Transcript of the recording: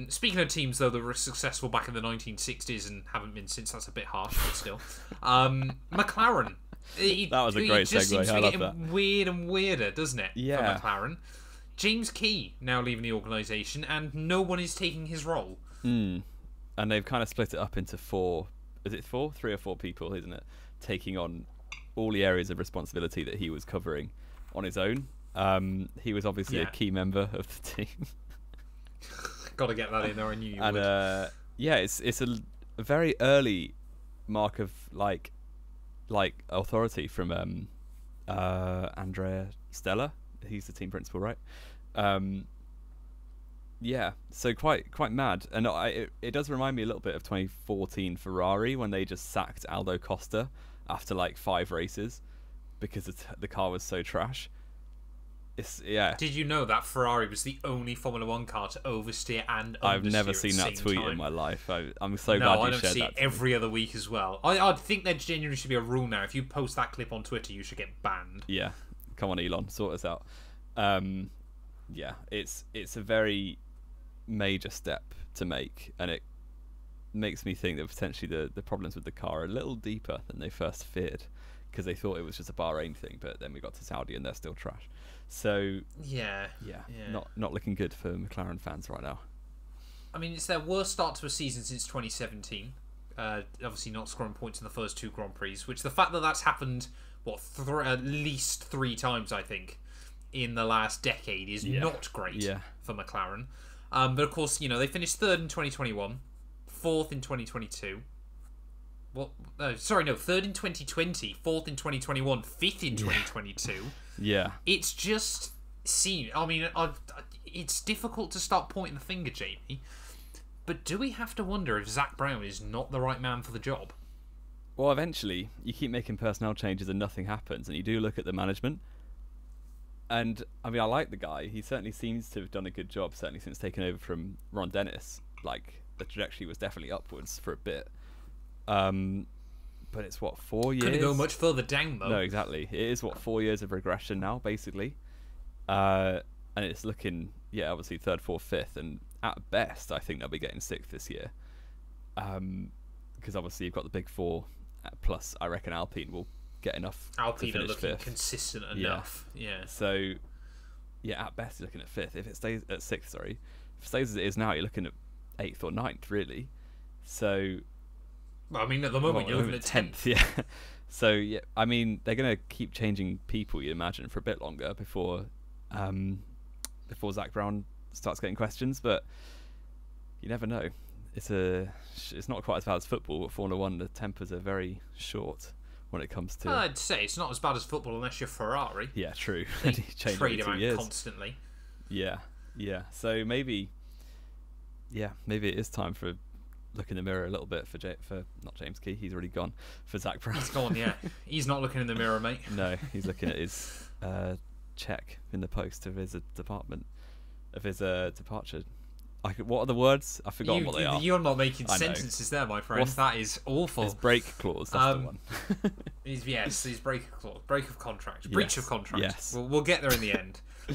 Speaking of teams, though, that were successful back in the 1960s and haven't been since, that's a bit harsh, but still. McLaren. That was a great segue. It just seems to be getting weird and weirder, doesn't it? Yeah. For McLaren. James Key now leaving the organisation, and no one is taking his role. And they've kind of split it up into four. Is it four? 3 or 4 people, isn't it? Taking on all the areas of responsibility that he was covering on his own. He was obviously a key member of the team. Got to get that in there. I knew you would. It's a very early mark of like authority from Andrea Stella. He's the team principal, right? So quite mad, and it does remind me a little bit of 2014 Ferrari when they just sacked Aldo Costa after like 5 races because the car was so trash. Did you know that Ferrari was the only Formula 1 car to oversteer and understeer? I've never seen that tweet in my life. I'm so glad you shared that. No, I don't see it every other week as well. I think there genuinely should be a rule now. If you post that clip on Twitter, you should get banned. Yeah, come on, Elon, sort us out. It's a very major step to make, and it makes me think that potentially the problems with the car are a little deeper than they first feared, because they thought it was just a Bahrain thing, but then we got to Saudi and they're still trash. So not looking good for McLaren fans right now. I mean, it's their worst start to a season since 2017. Obviously not scoring points in the first 2 Grand Prix, which the fact that that's happened at least 3 times, I think, in the last decade is not great for McLaren. But of course, they finished 3rd in 2021, 4th in 2022. Third in 2020, 4th in 2021, 5th in 2022. Yeah. It's just it's difficult to start pointing the finger, Jamie. But do we have to wonder if Zach Brown is not the right man for the job? Well, eventually, you keep making personnel changes and nothing happens, and you do look at the management. And, I mean, I like the guy. He certainly seems to have done a good job, certainly since taking over from Ron Dennis. Like, the trajectory was definitely upwards for a bit. But it's 4 years? Couldn't go much further down, though. No, exactly. It is 4 years of regression now, basically. And it's looking, obviously 3rd, 4th, 5th, and at best, I think they'll be getting 6th this year. Because obviously you've got the big 4, plus I reckon Alpine will get enough Alpine to finish are looking 5th. consistent enough. Yeah. So, at best, you're looking at 5th. If it stays at 6th, if it stays as it is now, you're looking at 8th or 9th, really. So, well, I mean, at the moment, you're looking at 10th. Yeah. So, I mean, they're going to keep changing people, you imagine, for a bit longer before Zach Brown starts getting questions, but you never know. It's not quite as bad as football, but Formula 1, the tempers are very short when it comes to... I'd say it's not as bad as football unless you're Ferrari. Yeah, true. They trade him out constantly. Yeah. So maybe it is time for look in the mirror a little bit for not James Key. He's already gone. For Zach Brown. He's gone. Yeah, he's not looking in the mirror, mate. No, he's looking at his check in the post of his departure. What are the words? I've forgotten what they are. You're not making sentences there, my friend. That is awful. His break clause. That's the one. his break clause, break of contract, breach of contract. Yes. We'll get there in the end.